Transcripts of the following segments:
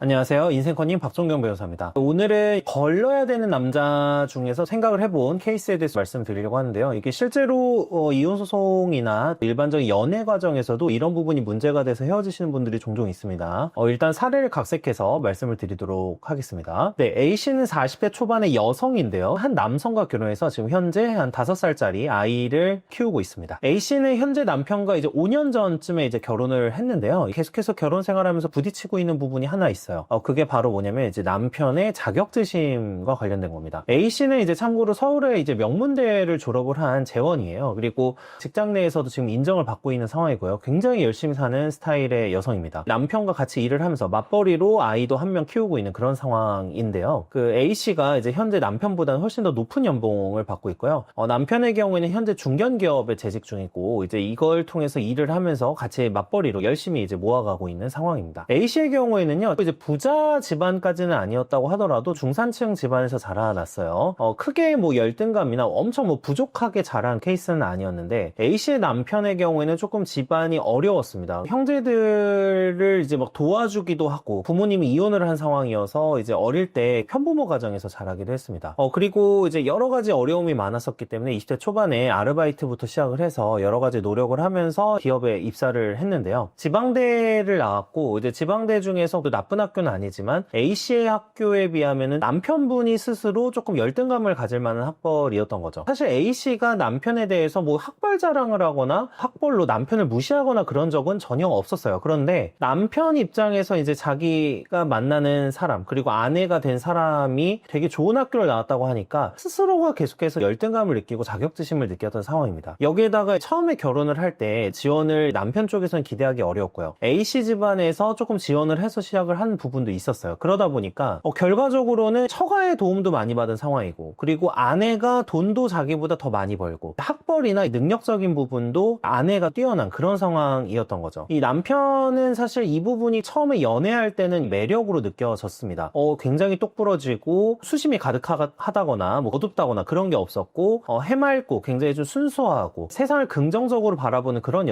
안녕하세요. 인생커님 박종경 변호사입니다. 오늘은 걸러야 되는 남자 중에서 생각을 해본 케이스에 대해서 말씀드리려고 하는데요. 이게 실제로 이혼소송이나 일반적인 연애 과정에서도 이런 부분이 문제가 돼서 헤어지시는 분들이 종종 있습니다. 일단 사례를 각색해서 말씀을 드리도록 하겠습니다. 네, A씨는 40대 초반의 여성인데요. 한 남성과 결혼해서 지금 현재 한 5살짜리 아이를 키우고 있습니다. A씨는 현재 남편과 이제 5년 전쯤에 이제 결혼을 했는데요. 계속해서 결혼 생활하면서 부딪히고 있는 부분이 하나 있어요. 그게 바로 뭐냐면 이제 남편의 자격지심과 관련된 겁니다. A씨는 이제 참고로 서울의 이제 명문대를 졸업을 한 재원이에요. 그리고 직장 내에서도 지금 인정을 받고 있는 상황이고요. 굉장히 열심히 사는 스타일의 여성입니다. 남편과 같이 일을 하면서 맞벌이로 아이도 한 명 키우고 있는 그런 상황인데요. 그 A씨가 이제 현재 남편보다는 훨씬 더 높은 연봉을 받고 있고요. 남편의 경우에는 현재 중견기업에 재직 중이고 이제 이걸 통해서 일을 하면서 같이 맞벌이로 열심히 이제 모아가고 있는 상황입니다. A씨의 경우에는요, 이제 부자 집안까지는 아니었다고 하더라도 중산층 집안에서 자라났어요. 크게 뭐 열등감이나 엄청 뭐 부족하게 자란 케이스는 아니었는데 A씨의 남편의 경우에는 조금 집안이 어려웠습니다. 형제들을 이제 막 도와주기도 하고 부모님이 이혼을 한 상황이어서 이제 어릴 때 편부모 가정에서 자라기도 했습니다. 그리고 이제 여러 가지 어려움이 많았었기 때문에 20대 초반에 아르바이트부터 시작을 해서 여러 가지 노력을 하면서 기업에 입사를 했는데요. 지방대를 나왔고 이제 지방대 중에서 나쁜 학교는 아니지만 A씨의 학교에 비하면 남편분이 스스로 조금 열등감을 가질 만한 학벌이었던 거죠. 사실 A씨가 남편에 대해서 뭐 학벌 자랑을 하거나 학벌로 남편을 무시하거나 그런 적은 전혀 없었어요. 그런데 남편 입장에서 이제 자기가 만나는 사람 그리고 아내가 된 사람이 되게 좋은 학교를 나왔다고 하니까 스스로가 계속해서 열등감을 느끼고 자격지심을 느꼈던 상황입니다. 여기에다가 처음에 결혼을 할 때 지원을 남편 쪽에서는 기대하기 어려웠고요. A씨 집안에서 조금 지원을 해서 시작을 한 부분도 있었어요. 그러다 보니까 결과적으로는 처가의 도움도 많이 받은 상황이고 그리고 아내가 돈도 자기보다 더 많이 벌고 학벌이나 능력적인 부분도 아내가 뛰어난 그런 상황이었던 거죠. 이 남편은 사실 이 부분이 처음에 연애할 때는 매력으로 느껴졌습니다. 굉장히 똑부러지고 수심이 가득하다거나 뭐 어둡다거나 그런 게 없었고 해맑고 굉장히 좀 순수하고 세상을 긍정적으로 바라보는 그런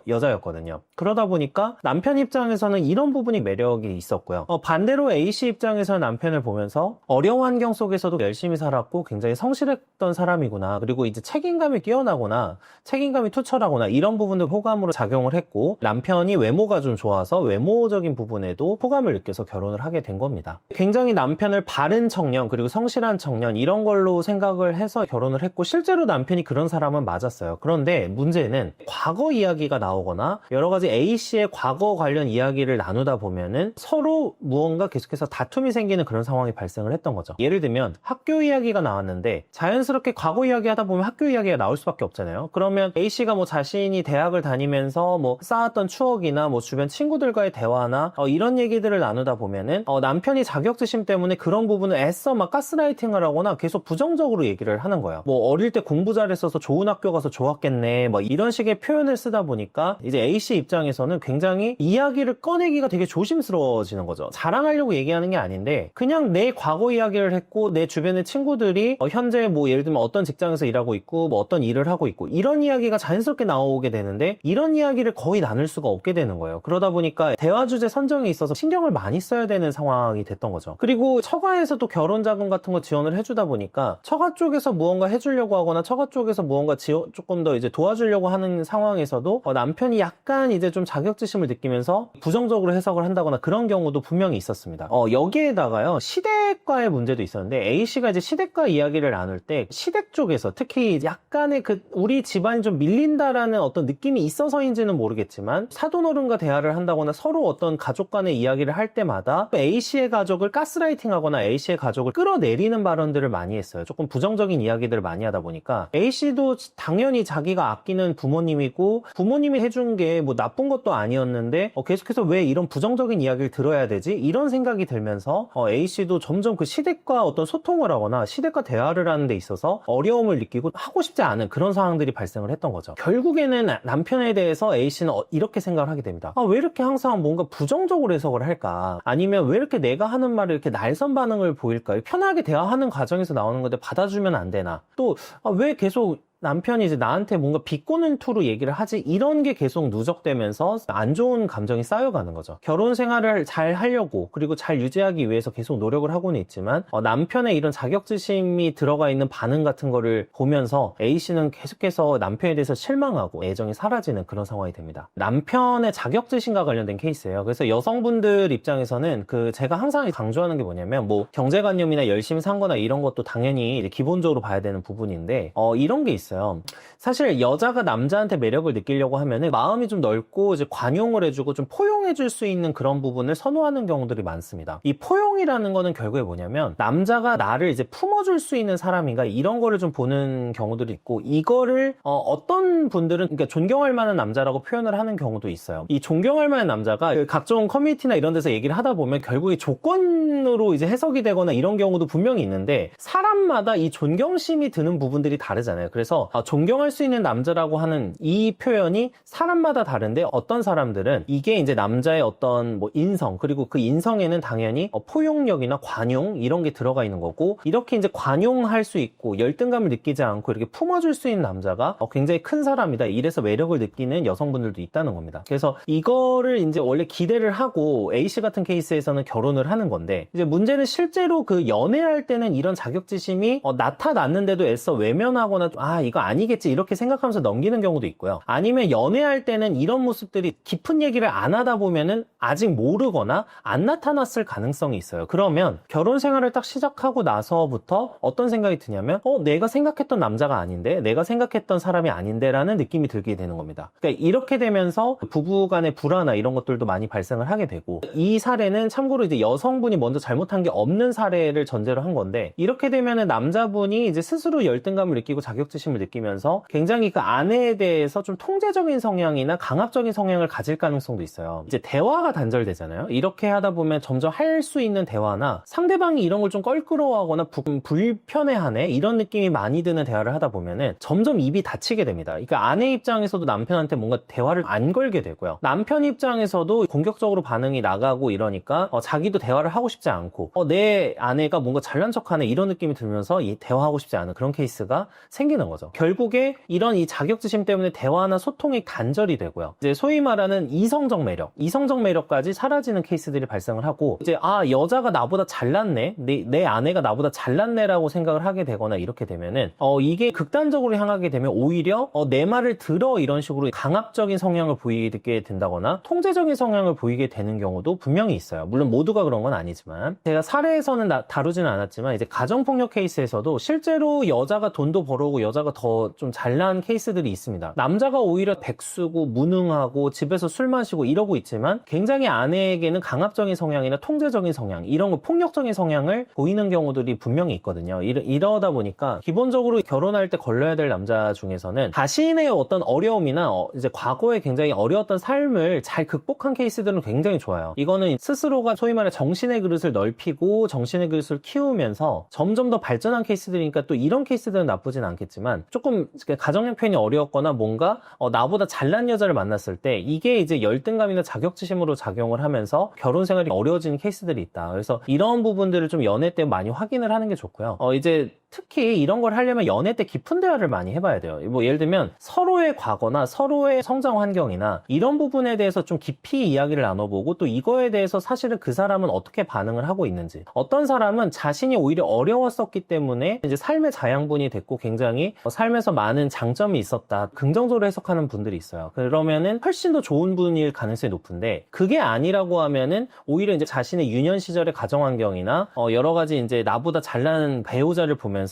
여자였거든요. 그러다 보니까 남편 입장에서는 이런 부분이 매력이 있었고요. 반대로 A씨 입장에서 남편을 보면서 어려운 환경 속에서도 열심히 살았고 굉장히 성실했던 사람이구나. 그리고 이제 책임감이 뛰어나거나 책임감이 투철하거나 이런 부분도 호감으로 작용을 했고 남편이 외모가 좀 좋아서 외모적인 부분에도 호감을 느껴서 결혼을 하게 된 겁니다. 굉장히 남편을 바른 청년 그리고 성실한 청년 이런 걸로 생각을 해서 결혼을 했고 실제로 남편이 그런 사람은 맞았어요. 그런데 문제는 과거 이야기가 나오거나 여러 가지 A씨의 과거 관련 이야기를 나누다 보면은 서로 무언가 계속해서 다툼이 생기는 그런 상황이 발생을 했던 거죠. 예를 들면 학교 이야기가 나왔는데 자연스럽게 과거 이야기 하다 보면 학교 이야기가 나올 수밖에 없잖아요. 그러면 A씨가 뭐 자신이 대학을 다니면서 뭐 쌓았던 추억이나 뭐 주변 친구들과의 대화나 이런 얘기들을 나누다 보면은 남편이 자격지심 때문에 그런 부분을 애써 막 가스라이팅을 하거나 계속 부정적으로 얘기를 하는 거예요. 뭐 어릴 때 공부 잘했어서 좋은 학교 가서 좋았겠네 뭐 이런 식의 표현을 쓰다 보니까 이제 A씨 입장에서는 굉장히 이야기를 꺼내기가 되게 조심스러워지는 거죠. 자랑하려고 얘기하는 게 아닌데 그냥 내 과거 이야기를 했고 내 주변의 친구들이 현재 뭐 예를 들면 어떤 직장에서 일하고 있고 뭐 어떤 일을 하고 있고 이런 이야기가 자연스럽게 나오게 되는데 이런 이야기를 거의 나눌 수가 없게 되는 거예요. 그러다 보니까 대화 주제 선정에 있어서 신경을 많이 써야 되는 상황이 됐던 거죠. 그리고 처가에서도 결혼 자금 같은 거 지원을 해주다 보니까 처가 쪽에서 무언가 해주려고 하거나 처가 쪽에서 무언가 조금 더 이제 도와주려고 하는 상황에서도 남편이 약간 이제 좀 자격지심을 느끼면서 부정적으로 해석을 한다거나 그런 경우도 분명히 있었습니다. 여기에다가요 시댁과의 문제도 있었는데 A씨가 이제 시댁과 이야기를 나눌 때 시댁 쪽에서 특히 약간의 우리 집안이 좀 밀린다라는 어떤 느낌이 있어서인지는 모르겠지만 사돈어른과 대화를 한다거나 서로 어떤 가족 간의 이야기를 할 때마다 A씨의 가족을 가스라이팅하거나 A씨의 가족을 끌어내리는 발언들을 많이 했어요. 조금 부정적인 이야기들을 많이 하다 보니까 A씨도 당연히 자기가 아끼는 부모님이고 부모님이 해준 게 뭐 나쁜 것도 아니었는데 계속해서 왜 이런 부정적인 이야기를 들어야 되지? 이런 생각이 들면서 A씨도 점점 그 시댁과 어떤 소통을 하거나 시댁과 대화를 하는 데 있어서 어려움을 느끼고 하고 싶지 않은 그런 상황들이 발생을 했던 거죠. 결국에는 남편에 대해서 A씨는 이렇게 생각을 하게 됩니다. 왜 이렇게 항상 뭔가 부정적으로 해석을 할까? 아니면 왜 이렇게 내가 하는 말을 이렇게 날선 반응을 보일까? 편하게 대화하는 과정에서 나오는 건데 받아주면 안 되나? 또 왜 계속 남편이 이제 나한테 뭔가 비꼬는 투로 얘기를 하지, 이런 게 계속 누적되면서 안 좋은 감정이 쌓여가는 거죠. 결혼 생활을 잘 하려고, 그리고 잘 유지하기 위해서 계속 노력을 하고는 있지만 남편의 이런 자격지심이 들어가 있는 반응 같은 거를 보면서 A씨는 계속해서 남편에 대해서 실망하고 애정이 사라지는 그런 상황이 됩니다. 남편의 자격지심과 관련된 케이스예요. 그래서 여성분들 입장에서는 제가 항상 강조하는 게 뭐냐면, 뭐 경제관념이나 열심히 산 거나 이런 것도 당연히 이제 기본적으로 봐야 되는 부분인데, 이런 게 있어요. 사실 여자가 남자한테 매력을 느끼려고 하면은 마음이 좀 넓고 이제 관용을 해주고 좀 포용해줄 수 있는 그런 부분을 선호하는 경우들이 많습니다. 이 포용이라는 거는 결국에 뭐냐면, 남자가 나를 이제 품어줄 수 있는 사람인가, 이런 거를 좀 보는 경우들이 있고, 이거를 어떤 분들은 그러니까 존경할 만한 남자라고 표현을 하는 경우도 있어요. 이 존경할 만한 남자가 각종 커뮤니티나 이런 데서 얘기를 하다 보면 결국에 조건으로 이제 해석이 되거나 이런 경우도 분명히 있는데, 사람마다 이 존경심이 드는 부분들이 다르잖아요. 그래서 존경할 수 있는 남자라고 하는 이 표현이 사람마다 다른데, 어떤 사람들은 이게 이제 남자의 어떤 뭐 인성, 그리고 그 인성에는 당연히 포용력이나 관용 이런 게 들어가 있는 거고, 이렇게 이제 관용할 수 있고 열등감을 느끼지 않고 이렇게 품어줄 수 있는 남자가 굉장히 큰 사람이다, 이래서 매력을 느끼는 여성분들도 있다는 겁니다. 그래서 이거를 이제 원래 기대를 하고 A씨 같은 케이스에서는 결혼을 하는 건데, 이제 문제는 실제로 그 연애할 때는 이런 자격지심이 나타났는데도 애써 외면하거나 이거 아니겠지 이렇게 생각하면서 넘기는 경우도 있고요. 아니면 연애할 때는 이런 모습들이 깊은 얘기를 안 하다 보면은 아직 모르거나 안 나타났을 가능성이 있어요. 그러면 결혼 생활을 딱 시작하고 나서부터 어떤 생각이 드냐면, 내가 생각했던 남자가 아닌데, 내가 생각했던 사람이 아닌데 라는 느낌이 들게 되는 겁니다. 그러니까 이렇게 되면서 부부 간의 불화나 이런 것들도 많이 발생을 하게 되고, 이 사례는 참고로 이제 여성분이 먼저 잘못한 게 없는 사례를 전제로 한 건데, 이렇게 되면은 남자분이 이제 스스로 열등감을 느끼고 자격지심을 느끼면서 굉장히 그 아내에 대해서 좀 통제적인 성향이나 강압적인 성향을 가질 가능성도 있어요. 이제 대화가 단절되잖아요. 이렇게 하다 보면 점점 할 수 있는 대화나 상대방이 이런 걸 좀 껄끄러워하거나 불편해하네 이런 느낌이 많이 드는 대화를 하다 보면은 점점 입이 닫히게 됩니다. 그러니까 아내 입장에서도 남편한테 뭔가 대화를 안 걸게 되고요. 남편 입장에서도 공격적으로 반응이 나가고 이러니까 자기도 대화를 하고 싶지 않고, 내 아내가 뭔가 잘난 척하네 이런 느낌이 들면서 이 대화하고 싶지 않은 그런 케이스가 생기는 거죠. 결국에 이런 이 자격지심 때문에 대화나 소통이 단절이 되고요. 이제 소위 말하는 이성적 매력까지 사라지는 케이스들이 발생을 하고, 이제 여자가 나보다 잘났네, 내 아내가 나보다 잘났네라고 생각을 하게 되거나 이렇게 되면은 이게 극단적으로 향하게 되면 오히려 내 말을 들어 이런 식으로 강압적인 성향을 보이게 된다거나 통제적인 성향을 보이게 되는 경우도 분명히 있어요. 물론 모두가 그런 건 아니지만, 제가 사례에서는 다루지는 않았지만 이제 가정폭력 케이스에서도 실제로 여자가 돈도 벌어오고 여자가 더 좀 잘난 케이스들이 있습니다. 남자가 오히려 백수고 무능하고 집에서 술 마시고 이러고 있지만 굉장히 아내에게는 강압적인 성향이나 통제적인 성향, 이런 거 폭력적인 성향을 보이는 경우들이 분명히 있거든요. 이러다 보니까 기본적으로 결혼할 때 걸러야 될 남자 중에서는 자신의 어떤 어려움이나 이제 과거에 굉장히 어려웠던 삶을 잘 극복한 케이스들은 굉장히 좋아요. 이거는 스스로가 소위 말해 정신의 그릇을 넓히고 정신의 그릇을 키우면서 점점 더 발전한 케이스들이니까, 또 이런 케이스들은 나쁘진 않겠지만, 조금 가정 형편이 어려웠거나 뭔가 나보다 잘난 여자를 만났을 때 이게 이제 열등감이나 자격지심으로 작용을 하면서 결혼 생활이 어려워지는 케이스들이 있다. 그래서 이런 부분들을 좀 연애 때 많이 확인을 하는 게 좋고요. 이제 특히 이런 걸 하려면 연애 때 깊은 대화를 많이 해봐야 돼요. 뭐 예를 들면 서로의 과거나 서로의 성장 환경이나 이런 부분에 대해서 좀 깊이 이야기를 나눠보고, 또 이거에 대해서 사실은 그 사람은 어떻게 반응을 하고 있는지, 어떤 사람은 자신이 오히려 어려웠었기 때문에 이제 삶의 자양분이 됐고 굉장히 삶에서 많은 장점이 있었다, 긍정적으로 해석하는 분들이 있어요. 그러면은 훨씬 더 좋은 분일 가능성이 높은데, 그게 아니라고 하면은 오히려 이제 자신의 유년 시절의 가정 환경이나 여러 가지 이제 나보다 잘나는 배우자를 보면서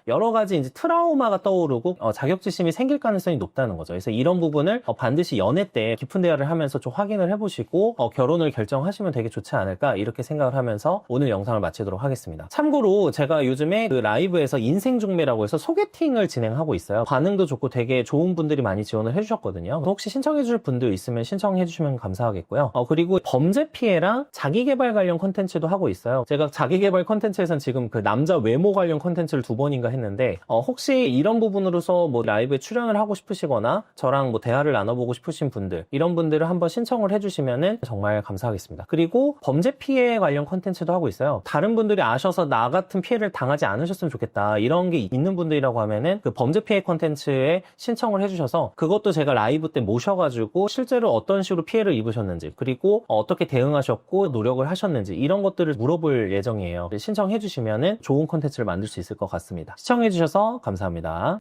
여러 가지 이제 트라우마가 떠오르고 자격지심이 생길 가능성이 높다는 거죠. 그래서 이런 부분을 반드시 연애 때 깊은 대화를 하면서 좀 확인을 해보시고 결혼을 결정하시면 되게 좋지 않을까, 이렇게 생각을 하면서 오늘 영상을 마치도록 하겠습니다. 참고로 제가 요즘에 그 라이브에서 인생중매라고 해서 소개팅을 진행하고 있어요. 반응도 좋고 되게 좋은 분들이 많이 지원을 해주셨거든요. 혹시 신청해 주실 분들 있으면 신청해 주시면 감사하겠고요. 그리고 범죄 피해랑 자기개발 관련 콘텐츠도 하고 있어요. 제가 자기개발 콘텐츠에선 지금 그 남자 외모 관련 콘텐츠를 12번인가 했는데 혹시 이런 부분으로서 뭐 라이브에 출연을 하고 싶으시거나 저랑 뭐 대화를 나눠보고 싶으신 분들, 이런 분들을 한번 신청을 해주시면은 정말 감사하겠습니다. 그리고 범죄 피해 관련 컨텐츠도 하고 있어요. 다른 분들이 아셔서 나 같은 피해를 당하지 않으셨으면 좋겠다, 이런 게 있는 분들이라고 하면은 그 범죄 피해 컨텐츠에 신청을 해주셔서 그것도 제가 라이브 때 모셔가지고 실제로 어떤 식으로 피해를 입으셨는지, 그리고 어떻게 대응하셨고 노력을 하셨는지, 이런 것들을 물어볼 예정이에요. 신청해 주시면은 좋은 컨텐츠를 만들 수 있을 것 같습니다. 시청해 주셔서 감사합니다.